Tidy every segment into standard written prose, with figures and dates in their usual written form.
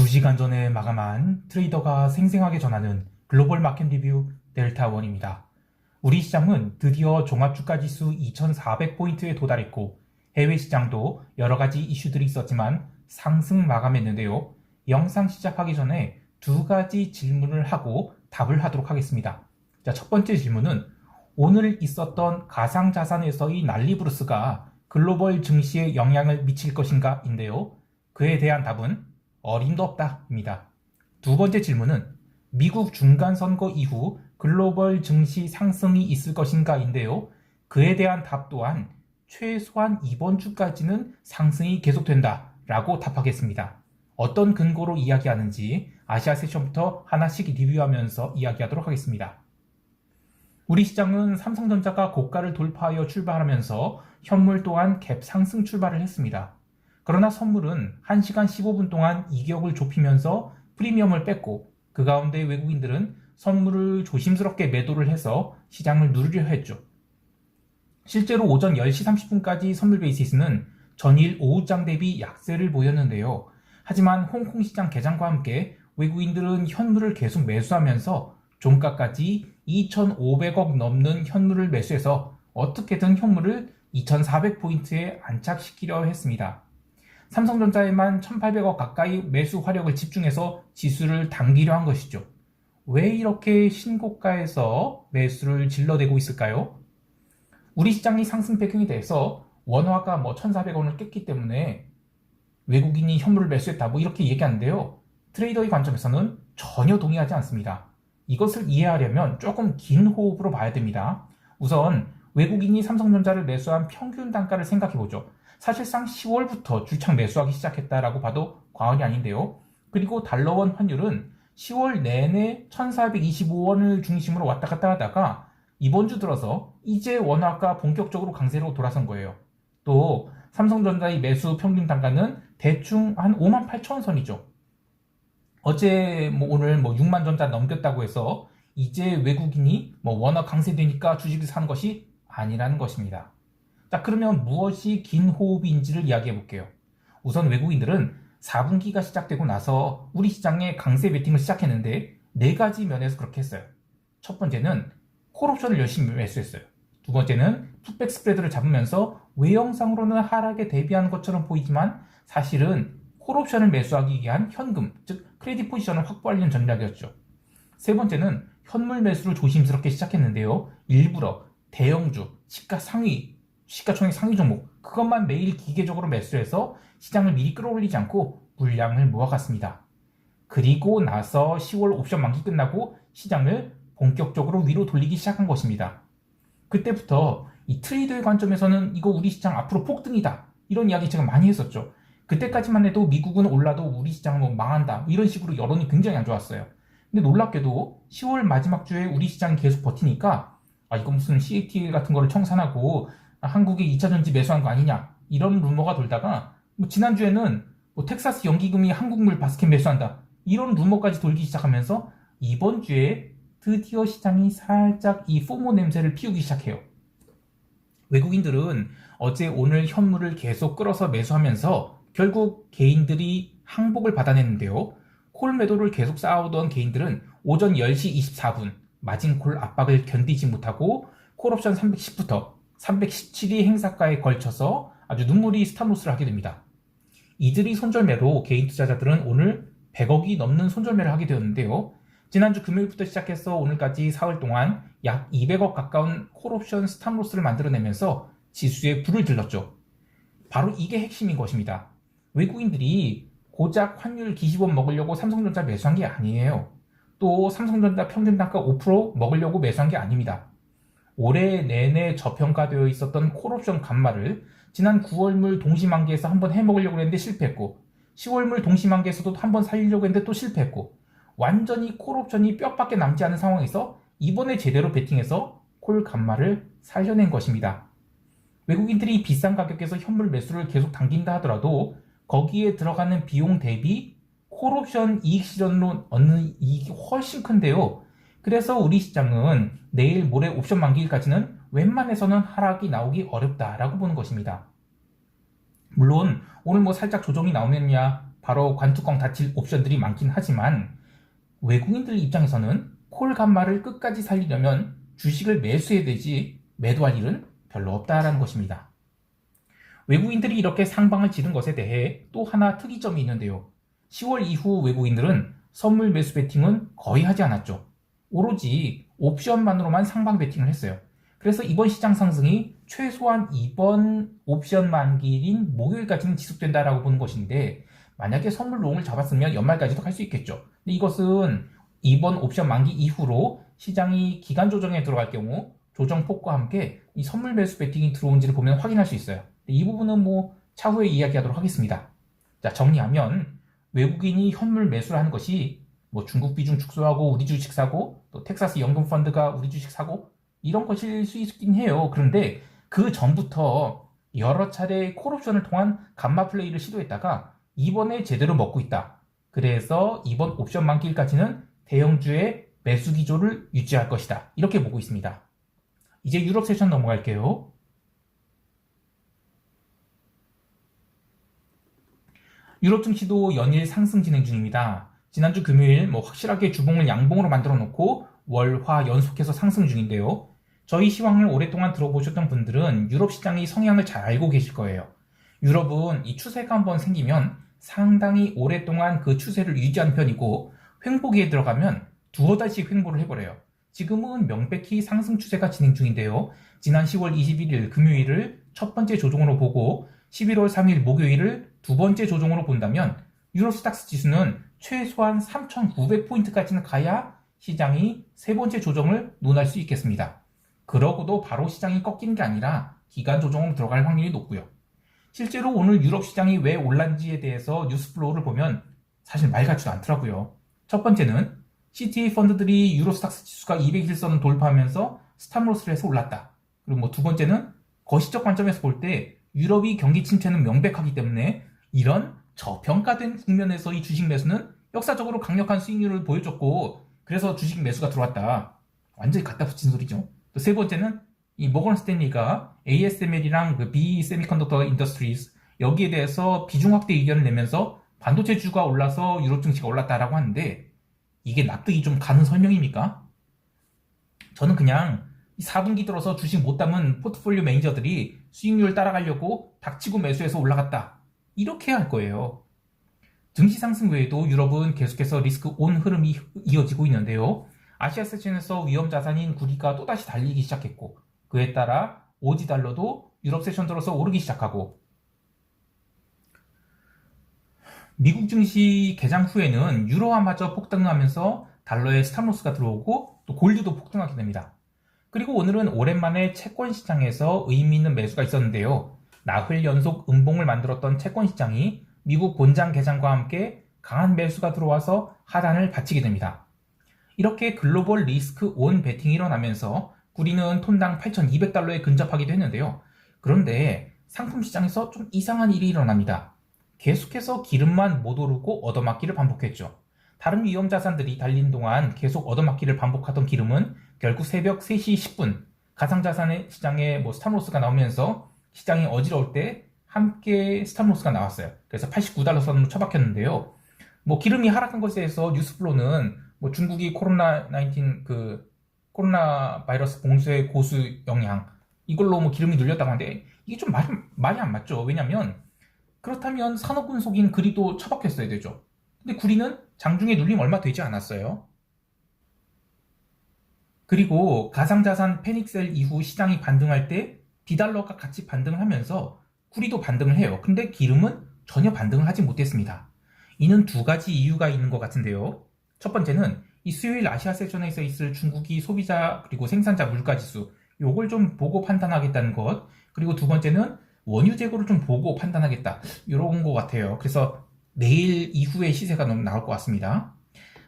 2시간 전에 마감한 트레이더가 생생하게 전하는 글로벌 마켓 리뷰 델타원입니다. 우리 시장은 드디어 종합주가지수 2400포인트에 도달했고 해외 시장도 여러가지 이슈들이 있었지만 상승 마감했는데요. 영상 시작하기 전에 두 가지 질문을 하고 답을 하도록 하겠습니다. 자, 첫 번째 질문은 오늘 있었던 가상자산에서의 난리브루스가 글로벌 증시에 영향을 미칠 것인가 인데요. 그에 대한 답은 어림도 없다 입니다. 두 번째 질문은 미국 중간선거 이후 글로벌 증시 상승이 있을 것인가 인데요. 그에 대한 답 또한 최소한 이번 주까지는 상승이 계속된다 라고 답하겠습니다. 어떤 근거로 이야기하는지 아시아 세션부터 하나씩 리뷰하면서 이야기하도록 하겠습니다. 우리 시장은 삼성전자가 고가를 돌파하여 출발하면서 현물 또한 갭 상승 출발을 했습니다. 그러나 선물은 1시간 15분 동안 이격을 좁히면서 프리미엄을 뺐고 그 가운데 외국인들은 선물을 조심스럽게 매도를 해서 시장을 누르려 했죠. 실제로 오전 10시 30분까지 선물 베이시스는 전일 오후장 대비 약세를 보였는데요. 하지만 홍콩 시장 개장과 함께 외국인들은 현물을 계속 매수하면서 종가까지 2,500억 넘는 현물을 매수해서 어떻게든 현물을 2,400포인트에 안착시키려 했습니다. 삼성전자에만 1,800억 가까이 매수 화력을 집중해서 지수를 당기려 한 것이죠. 왜 이렇게 신고가에서 매수를 질러대고 있을까요? 우리 시장이 상승 배경에 대해서 원화가 1,400원을 깼기 때문에 외국인이 현물을 매수했다 이렇게 얘기하는데요. 트레이더의 관점에서는 전혀 동의하지 않습니다. 이것을 이해하려면 조금 긴 호흡으로 봐야 됩니다. 우선 외국인이 삼성전자를 매수한 평균 단가를 생각해보죠. 사실상 10월부터 줄창 매수하기 시작했다라고 봐도 과언이 아닌데요. 그리고 달러원 환율은 10월 내내 1425원을 중심으로 왔다 갔다 하다가 이번 주 들어서 이제 원화가 본격적으로 강세로 돌아선 거예요. 또 삼성전자의 매수 평균 단가는 대충 한 58,000원 선이죠. 어제 오늘 6만 전자 넘겼다고 해서 이제 외국인이 원화 강세되니까 주식을 사는 것이 아니라는 것입니다. 자, 그러면 무엇이 긴 호흡인지를 이야기해 볼게요. 우선 외국인들은 4분기가 시작되고 나서 우리 시장에 강세 베팅을 시작했는데 네 가지 면에서 그렇게 했어요. 첫 번째는 콜옵션을 열심히 매수했어요. 두 번째는 풋백 스프레드를 잡으면서 외형상으로는 하락에 대비하는 것처럼 보이지만 사실은 콜옵션을 매수하기 위한 현금, 즉 크레딧 포지션을 확보하려는 전략이었죠. 세 번째는 현물 매수를 조심스럽게 시작했는데요. 일부러 대형주, 시가총액 상위 종목 그것만 매일 기계적으로 매수해서 시장을 미리 끌어올리지 않고 물량을 모아갔습니다. 그리고 나서 10월 옵션 만기 끝나고 시장을 본격적으로 위로 돌리기 시작한 것입니다. 그때부터 이 트레이더의 관점에서는 이거 우리 시장 앞으로 폭등이다 이런 이야기 제가 많이 했었죠. 그때까지만 해도 미국은 올라도 우리 시장은 망한다 이런 식으로 여론이 굉장히 안 좋았어요. 근데 놀랍게도 10월 마지막 주에 우리 시장이 계속 버티니까 이거 무슨 CATL 같은 거를 청산하고 한국에 2차전지 매수한 거 아니냐 이런 루머가 돌다가 지난주에는 텍사스 연기금이 한국물 바스켓 매수한다 이런 루머까지 돌기 시작하면서 이번 주에 드디어 시장이 살짝 이 포모 냄새를 피우기 시작해요. 외국인들은 어제 오늘 현물을 계속 끌어서 매수하면서 결국 개인들이 항복을 받아냈는데요. 콜 매도를 계속 쌓아오던 개인들은 오전 10시 24분 마진콜 압박을 견디지 못하고 콜옵션 310부터 317이 행사가에 걸쳐서 아주 눈물이 스탑로스를 하게 됩니다. 이들이 손절매로 개인 투자자들은 오늘 100억이 넘는 손절매를 하게 되었는데요. 지난주 금요일부터 시작해서 오늘까지 사흘 동안 약 200억 가까운 콜옵션 스탑로스를 만들어내면서 지수에 불을 질렀죠. 바로 이게 핵심인 것입니다. 외국인들이 고작 환율 기시범 먹으려고 삼성전자 매수한 게 아니에요. 또 삼성전자 평균 단가 5% 먹으려고 매수한 게 아닙니다. 올해 내내 저평가되어 있었던 콜옵션 간말을 지난 9월물 동시만기에서 한번 해먹으려고 했는데 실패했고 10월물 동시만기에서도 한번 살리려고 했는데 또 실패했고 완전히 콜옵션이 뼈밖에 남지 않은 상황에서 이번에 제대로 베팅해서 콜 간말을 살려낸 것입니다. 외국인들이 비싼 가격에서 현물 매수를 계속 당긴다 하더라도 거기에 들어가는 비용 대비 콜옵션 이익 실현으로 얻는 이익이 훨씬 큰데요. 그래서 우리 시장은 내일 모레 옵션 만기일까지는 웬만해서는 하락이 나오기 어렵다라고 보는 것입니다. 물론 오늘 살짝 조정이 나오면야 바로 관뚜껑 닫힐 옵션들이 많긴 하지만 외국인들 입장에서는 콜 감마를 끝까지 살리려면 주식을 매수해야 되지 매도할 일은 별로 없다라는 것입니다. 외국인들이 이렇게 상방을 지른 것에 대해 또 하나 특이점이 있는데요. 10월 이후 외국인들은 선물 매수 베팅은 거의 하지 않았죠. 오로지 옵션만으로만 상방 베팅을 했어요. 그래서 이번 시장 상승이 최소한 이번 옵션 만기인 목요일까지는 지속된다라고 보는 것인데, 만약에 선물 롱을 잡았으면 연말까지도 갈 수 있겠죠. 근데 이것은 이번 옵션 만기 이후로 시장이 기간 조정에 들어갈 경우 조정폭과 함께 이 선물 매수 베팅이 들어온지를 보면 확인할 수 있어요. 이 부분은 차후에 이야기하도록 하겠습니다. 자, 정리하면 외국인이 현물 매수를 하는 것이 중국 비중 축소하고 우리 주식 사고, 또 텍사스 연금 펀드가 우리 주식 사고, 이런 것일 수 있긴 해요. 그런데 그 전부터 여러 차례 콜옵션을 통한 감마 플레이를 시도했다가 이번에 제대로 먹고 있다. 그래서 이번 옵션 만기일까지는 대형주의 매수 기조를 유지할 것이다. 이렇게 보고 있습니다. 이제 유럽 세션 넘어갈게요. 유럽 증시도 연일 상승 진행 중입니다. 지난주 금요일 확실하게 주봉을 양봉으로 만들어 놓고 월, 화 연속해서 상승 중인데요. 저희 시황을 오랫동안 들어보셨던 분들은 유럽 시장의 성향을 잘 알고 계실 거예요. 유럽은 이 추세가 한번 생기면 상당히 오랫동안 그 추세를 유지하는 편이고, 횡보기에 들어가면 두어 달씩 횡보를 해버려요. 지금은 명백히 상승 추세가 진행 중인데요. 지난 10월 21일 금요일을 첫 번째 조정으로 보고 11월 3일 목요일을 두 번째 조정으로 본다면 유로스닥스 지수는 최소한 3,900포인트까지는 가야 시장이 세 번째 조정을 논할 수 있겠습니다. 그러고도 바로 시장이 꺾이는 게 아니라 기간 조정으로 들어갈 확률이 높고요. 실제로 오늘 유럽 시장이 왜 올랐는지에 대해서 뉴스 플로우를 보면 사실 말 같지도 않더라고요. 첫 번째는 CTA 펀드들이 유로스닥스 지수가 200일선을 돌파하면서 스탑로스를 해서 올랐다. 그리고 두 번째는 거시적 관점에서 볼 때 유럽이 경기 침체는 명백하기 때문에 이런 저평가된 국면에서 이 주식 매수는 역사적으로 강력한 수익률을 보여줬고, 그래서 주식 매수가 들어왔다. 완전히 갖다 붙인 소리죠. 또 세 번째는 이 모건 스탠리가 ASML이랑 그 B 세미컨덕터 인더스트리즈 여기에 대해서 비중 확대 의견을 내면서 반도체주가 올라서 유럽 증시가 올랐다라고 하는데, 이게 납득이 좀 가는 설명입니까? 저는 그냥 4분기 들어서 주식 못 담은 포트폴리오 매니저들이 수익률 따라가려고 닥치고 매수해서 올라갔다, 이렇게 할 거예요. 증시 상승 외에도 유럽은 계속해서 리스크 온 흐름이 이어지고 있는데요. 아시아 세션에서 위험 자산인 구리가 또다시 달리기 시작했고, 그에 따라 오지 달러도 유럽 세션 들어서 오르기 시작하고, 미국 증시 개장 후에는 유로화마저 폭등하면서 달러에 스탑로스가 들어오고 또 골드도 폭등하게 됩니다. 그리고 오늘은 오랜만에 채권 시장에서 의미 있는 매수가 있었는데요. 나흘 연속 음봉을 만들었던 채권 시장이 미국 본장 개장과 함께 강한 매수가 들어와서 하단을 받치게 됩니다. 이렇게 글로벌 리스크 온 베팅이 일어나면서 구리는 톤당 8,200달러에 근접하기도 했는데요. 그런데 상품 시장에서 좀 이상한 일이 일어납니다. 계속해서 기름만 못 오르고 얻어맞기를 반복했죠. 다른 위험 자산들이 달린 동안 계속 얻어맞기를 반복하던 기름은 결국 새벽 3시 10분 가상자산의 시장에 스탑로스가 나오면서 시장이 어지러울 때 함께 스탑로스가 나왔어요. 그래서 89달러 선으로 처박혔는데요. 기름이 하락한 것에 대해서 뉴스플로는 중국이 코로나 바이러스 봉쇄 고수 영향, 이걸로 기름이 눌렸다고 하는데, 이게 좀 말이 안 맞죠. 왜냐면 그렇다면 산업군속인 구리도 처박혔어야 되죠. 근데 구리는 장중에 눌림 얼마 되지 않았어요. 그리고 가상자산 패닉셀 이후 시장이 반등할 때 비달러가 같이 반등을 하면서 구리도 반등을 해요. 근데 기름은 전혀 반등을 하지 못했습니다. 이는 두 가지 이유가 있는 것 같은데요. 첫 번째는 이 수요일 아시아 세션에서 있을 중국이 소비자 그리고 생산자 물가지수, 요걸 좀 보고 판단하겠다는 것. 그리고 두 번째는 원유 재고를 좀 보고 판단하겠다, 이런 것 같아요. 그래서 내일 이후의 시세가 너무 나올 것 같습니다.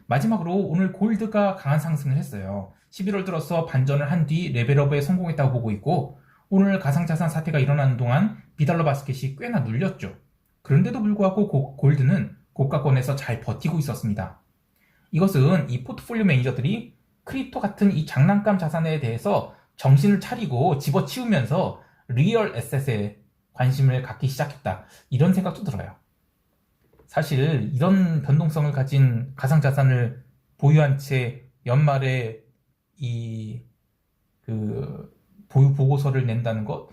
마지막으로 오늘 골드가 강한 상승을 했어요. 11월 들어서 반전을 한 뒤 레벨업에 성공했다고 보고 있고, 오늘 가상자산 사태가 일어나는 동안 비달러 바스켓이 꽤나 눌렸죠. 그런데도 불구하고 골드는 고가권에서 잘 버티고 있었습니다. 이것은 이 포트폴리오 매니저들이 크립토 같은 이 장난감 자산에 대해서 정신을 차리고 집어치우면서 리얼 에셋에 관심을 갖기 시작했다, 이런 생각도 들어요. 사실 이런 변동성을 가진 가상자산을 보유한 채 연말에 이 보유 보고서를 낸다는 것,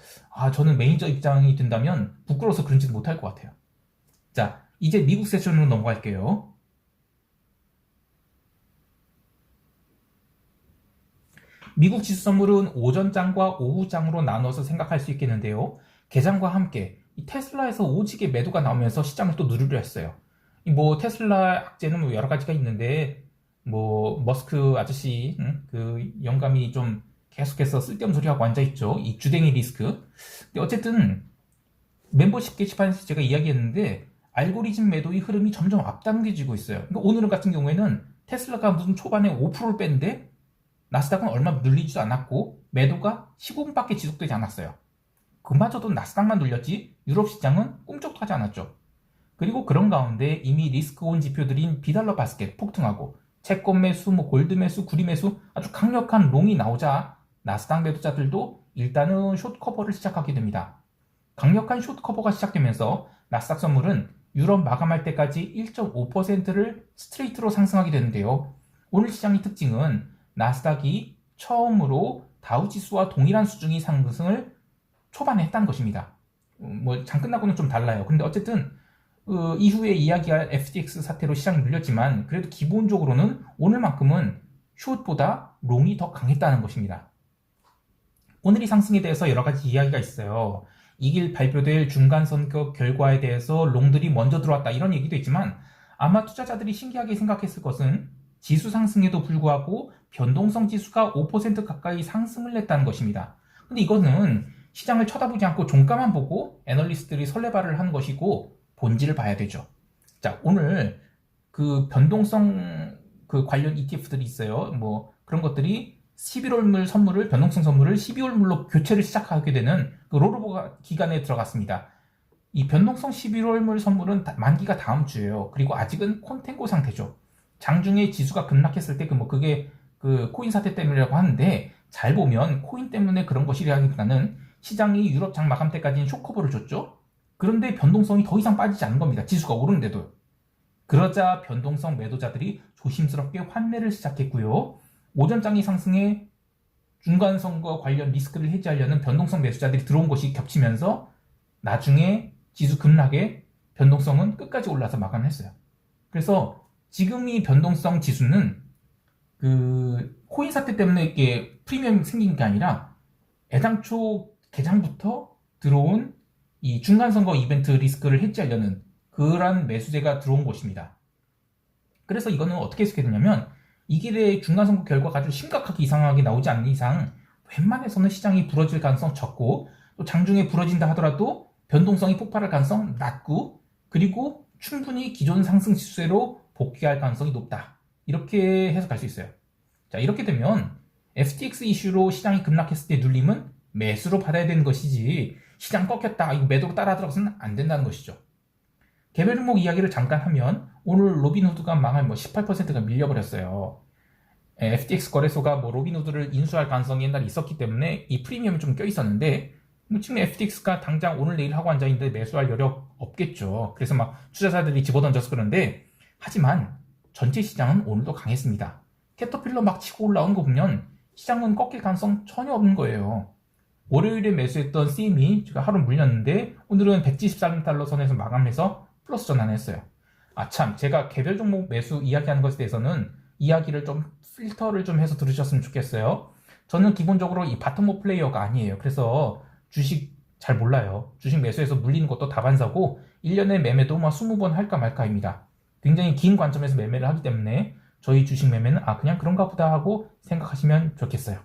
저는 매니저 입장이 된다면 부끄러워서 그런지도 못할 것 같아요. 자, 이제 미국 세션으로 넘어갈게요. 미국 지수 선물은 오전장과 오후장으로 나눠서 생각할 수 있겠는데요. 개장과 함께 이 테슬라에서 오지게 매도가 나오면서 시장을 또 누르려 했어요. 테슬라 악재는 여러 가지가 있는데, 머스크 아저씨, 그 영감이 좀 계속해서 쓸데없는 소리하고 앉아있죠. 이 주댕이 리스크. 근데 어쨌든, 멤버십 게시판에서 제가 이야기했는데, 알고리즘 매도의 흐름이 점점 앞당겨지고 있어요. 그러니까 오늘 같은 경우에는 테슬라가 무슨 초반에 5%를 뺐는데, 나스닥은 얼마 눌리지도 않았고, 매도가 15분밖에 지속되지 않았어요. 그마저도 나스닥만 눌렸지, 유럽 시장은 꿈쩍도 하지 않았죠. 그리고 그런 가운데 이미 리스크온 지표들인 비달러 바스켓 폭등하고 채권 매수, 골드 매수, 구리 매수 아주 강력한 롱이 나오자 나스닥 매도자들도 일단은 숏 커버를 시작하게 됩니다. 강력한 숏 커버가 시작되면서 나스닥 선물은 유럽 마감할 때까지 1.5%를 스트레이트로 상승하게 되는데요. 오늘 시장의 특징은 나스닥이 처음으로 다우지수와 동일한 수준의 상승을 초반에 했다는 것입니다. 장 끝나고는 좀 달라요. 근데 어쨌든 이후에 이야기할 FTX 사태로 시장이 눌렸지만 그래도 기본적으로는 오늘만큼은 숏보다 롱이 더 강했다는 것입니다. 오늘 이 상승에 대해서 여러 가지 이야기가 있어요. 이길 발표될 중간선거 결과에 대해서 롱들이 먼저 들어왔다 이런 얘기도 있지만 아마 투자자들이 신기하게 생각했을 것은 지수 상승에도 불구하고 변동성 지수가 5% 가까이 상승을 냈다는 것입니다. 근데 이거는 시장을 쳐다보지 않고 종가만 보고 애널리스트들이 설레발을 하는 것이고 본질을 봐야 되죠. 자, 오늘 그 변동성 관련 ETF들이 있어요. 그런 것들이 11월물 선물을, 변동성 선물을 12월물로 교체를 시작하게 되는 그 롤오버 기간에 들어갔습니다. 이 변동성 11월물 선물은 만기가 다음 주예요. 그리고 아직은 콘텐고 상태죠. 장중에 지수가 급락했을 때 그게 코인 사태 때문이라고 하는데 잘 보면 코인 때문에 그런 것이라기보다는 시장이 유럽 장 마감 때까지는 쇼커버를 줬죠. 그런데 변동성이 더 이상 빠지지 않은 겁니다. 지수가 오르는데도. 그러자 변동성 매도자들이 조심스럽게 환매를 시작했고요. 오전장이 상승해 중간선거 관련 리스크를 해지하려는 변동성 매수자들이 들어온 것이 겹치면서 나중에 지수 급락에 변동성은 끝까지 올라서 마감했어요. 그래서 지금 이 변동성 지수는 코인 사태 때문에 이게 프리미엄이 생긴 게 아니라 애당초 개장부터 들어온 이 중간선거 이벤트 리스크를 해지하려는 그런 매수세가 들어온 것입니다. 그래서 이거는 어떻게 해석해야 되냐면 이 길에 중간선거 결과가 아주 심각하게 이상하게 나오지 않는 이상 웬만해서는 시장이 부러질 가능성 적고 또 장중에 부러진다 하더라도 변동성이 폭발할 가능성 낮고 그리고 충분히 기존 상승 지수세로 복귀할 가능성이 높다. 이렇게 해석할 수 있어요. 자, 이렇게 되면 FTX 이슈로 시장이 급락했을 때 눌림은 매수로 받아야 되는 것이지 시장 꺾였다 이거 매도로 따라 들어가서는 안 된다는 것이죠. 개별 종목 이야기를 잠깐 하면 오늘 로빈후드가 망할 18%가 밀려버렸어요. FTX 거래소가 로빈후드를 인수할 가능성이 옛날에 있었기 때문에 이 프리미엄이 좀 껴있었는데 지금 FTX가 당장 오늘 내일 하고 앉아있는데 매수할 여력 없겠죠. 그래서 투자자들이 집어던져서 그런데 하지만 전체 시장은 오늘도 강했습니다. 캐터필러 막 치고 올라온 거 보면 시장은 꺾일 가능성 전혀 없는 거예요. 월요일에 매수했던 CME 하루 물렸는데 오늘은 173달러 선에서 마감해서 플러스 전환했어요. 참, 제가 개별 종목 매수 이야기하는 것에 대해서는 이야기를 좀 필터를 좀 해서 들으셨으면 좋겠어요. 저는 기본적으로 이 바텀업 플레이어가 아니에요. 그래서 주식 잘 몰라요. 주식 매수해서 물리는 것도 다반사고 1년에 매매도 20번 할까 말까입니다. 굉장히 긴 관점에서 매매를 하기 때문에 저희 주식 매매는 그냥 그런가 보다 하고 생각하시면 좋겠어요.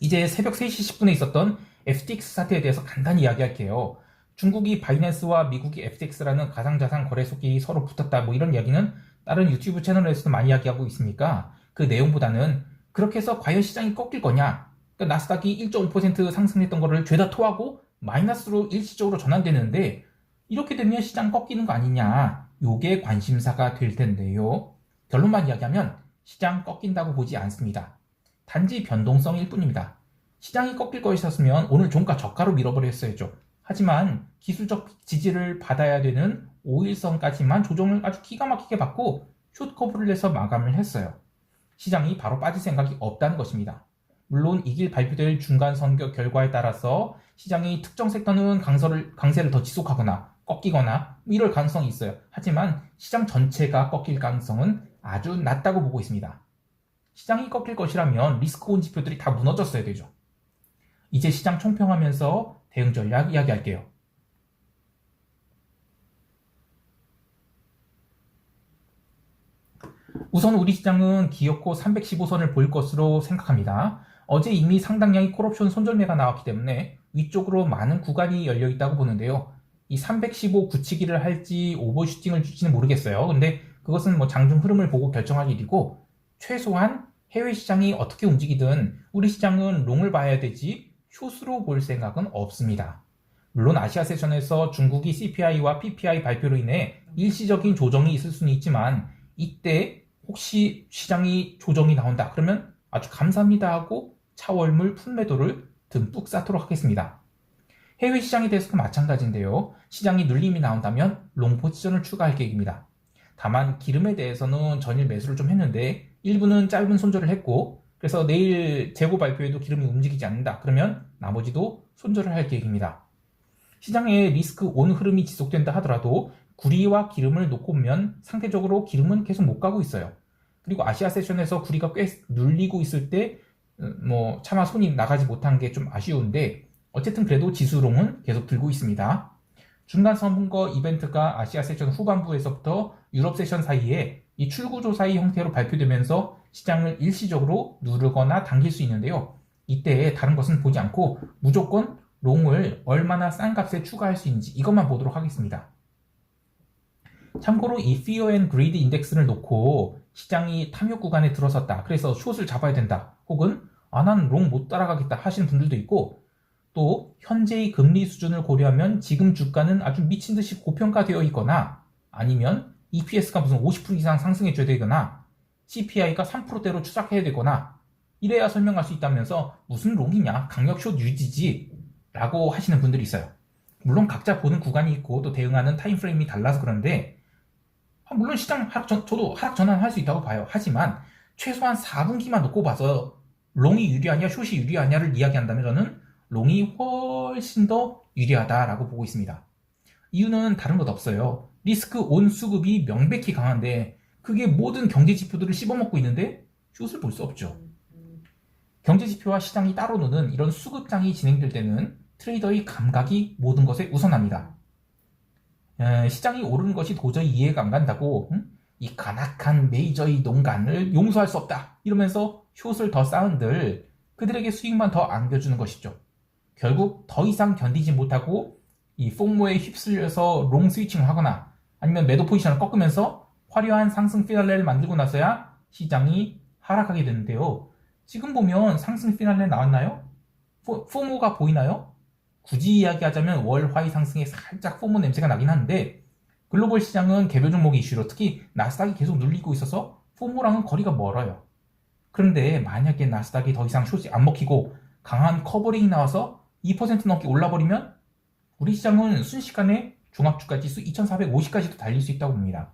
이제 새벽 3시 10분에 있었던 FTX 사태에 대해서 간단히 이야기할게요. 중국이 바이낸스와 미국이 FTX라는 가상자산 거래소끼리 서로 붙었다 이런 이야기는 다른 유튜브 채널에서도 많이 이야기하고 있으니까 그 내용보다는 그렇게 해서 과연 시장이 꺾일 거냐, 그러니까 나스닥이 1.5% 상승했던 거를 죄다 토하고 마이너스로 일시적으로 전환되는데 이렇게 되면 시장 꺾이는 거 아니냐, 요게 관심사가 될 텐데요. 결론만 이야기하면 시장 꺾인다고 보지 않습니다. 단지 변동성일 뿐입니다. 시장이 꺾일 것이었으면 오늘 종가 저가로 밀어버렸어야죠. 하지만 기술적 지지를 받아야 되는 5일선까지만 조정을 아주 기가 막히게 받고 숏 커브를 내서 마감을 했어요. 시장이 바로 빠질 생각이 없다는 것입니다. 물론 이 길 발표될 중간 선거 결과에 따라서 시장이 특정 섹터는 강세를 더 지속하거나 꺾이거나 이럴 가능성이 있어요. 하지만 시장 전체가 꺾일 가능성은 아주 낮다고 보고 있습니다. 시장이 꺾일 것이라면 리스크 온 지표들이 다 무너졌어야 되죠. 이제 시장 총평하면서 대응 전략 이야기할게요. 우선 우리 시장은 기어코 315선을 보일 것으로 생각합니다. 어제 이미 상당량의 콜옵션 손절매가 나왔기 때문에 위쪽으로 많은 구간이 열려 있다고 보는데요. 이 315 굳히기를 할지 오버슈팅을 줄지는 모르겠어요. 근데 그것은 뭐 장중 흐름을 보고 결정할 일이고, 최소한 해외 시장이 어떻게 움직이든 우리 시장은 롱을 봐야 되지 숏으로 볼 생각은 없습니다. 물론 아시아 세션에서 중국이 CPI와 PPI 발표로 인해 일시적인 조정이 있을 수는 있지만, 이때 혹시 시장이 조정이 나온다 그러면 아주 감사합니다 하고 차월물 풋매도를 듬뿍 쌓도록 하겠습니다. 해외 시장에 대해서도 마찬가지인데요. 시장이 눌림이 나온다면 롱 포지션을 추가할 계획입니다. 다만 기름에 대해서는 전일 매수를 좀 했는데 일부는 짧은 손절을 했고, 그래서 내일 재고 발표에도 기름이 움직이지 않는다 그러면 나머지도 손절을 할 계획입니다. 시장에 리스크 온 흐름이 지속된다 하더라도 구리와 기름을 놓고 보면 상대적으로 기름은 계속 못 가고 있어요. 그리고 아시아 세션에서 구리가 꽤 눌리고 있을 때 차마 손이 나가지 못한 게 좀 아쉬운데, 어쨌든 그래도 지수롱은 계속 들고 있습니다. 중간 선거 이벤트가 아시아 세션 후반부에서부터 유럽 세션 사이에 이 출구조사의 형태로 발표되면서 시장을 일시적으로 누르거나 당길 수 있는데요. 이때 다른 것은 보지 않고 무조건 롱을 얼마나 싼 값에 추가할 수 있는지 이것만 보도록 하겠습니다. 참고로 이 Fear and Greed 인덱스를 놓고 시장이 탐욕 구간에 들어섰다, 그래서 숏을 잡아야 된다, 혹은 나는 롱 못 따라가겠다 하시는 분들도 있고, 또 현재의 금리 수준을 고려하면 지금 주가는 아주 미친듯이 고평가되어 있거나, 아니면 EPS가 무슨 50% 이상 상승해줘야 되거나 CPI가 3%대로 추락해야 되거나 이래야 설명할 수 있다면서 무슨 롱이냐, 강력 숏 유지지 라고 하시는 분들이 있어요. 물론 각자 보는 구간이 있고 또 대응하는 타임프레임이 달라서 그런데, 물론 시장 저도 하락 전환할 수 있다고 봐요. 하지만 최소한 4분기만 놓고 봐서 롱이 유리하냐 숏이 유리하냐를 이야기한다면 저는 롱이 훨씬 더 유리하다라고 보고 있습니다. 이유는 다른 것 없어요. 리스크 온 수급이 명백히 강한데 그게 모든 경제 지표들을 씹어먹고 있는데 숏을 볼 수 없죠. 경제 지표와 시장이 따로 노는 이런 수급장이 진행될 때는 트레이더의 감각이 모든 것에 우선합니다. 시장이 오르는 것이 도저히 이해가 안 간다고 이 간악한 메이저의 농간을 용서할 수 없다 이러면서 숏을 더 쌓은들, 그들에게 수익만 더 안겨주는 것이죠. 결국 더 이상 견디지 못하고 이 폼모에 휩쓸려서 롱 스위칭을 하거나 아니면 매도 포지션을 꺾으면서 화려한 상승 피날레를 만들고 나서야 시장이 하락하게 되는데요. 지금 보면 상승 피날레 나왔나요? 폼모가 보이나요? 굳이 이야기하자면 월 화이 상승에 살짝 폼모 냄새가 나긴 한데, 글로벌 시장은 개별 종목 이슈로 특히 나스닥이 계속 눌리고 있어서 폼모랑은 거리가 멀어요. 그런데 만약에 나스닥이 더 이상 숏이 안 먹히고 강한 커버링이 나와서 2% 넘게 올라버리면 우리 시장은 순식간에 종합주가지수 2450까지도 달릴 수 있다고 봅니다.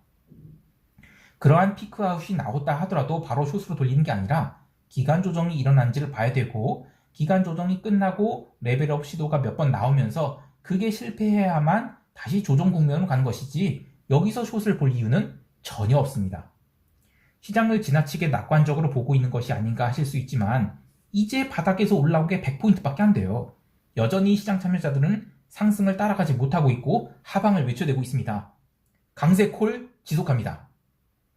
그러한 피크아웃이 나왔다 하더라도 바로 숏으로 돌리는 게 아니라 기간 조정이 일어난지를 봐야 되고, 기간 조정이 끝나고 레벨업 시도가 몇 번 나오면서 그게 실패해야만 다시 조정 국면으로 가는 것이지 여기서 숏을 볼 이유는 전혀 없습니다. 시장을 지나치게 낙관적으로 보고 있는 것이 아닌가 하실 수 있지만 이제 바닥에서 올라온 게 100포인트밖에 안 돼요. 여전히 시장 참여자들은 상승을 따라가지 못하고 있고 하방을 외쳐대고 있습니다. 강세 콜 지속합니다.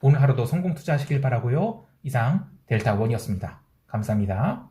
오늘 하루도 성공 투자하시길 바라고요. 이상 델타원이었습니다. 감사합니다.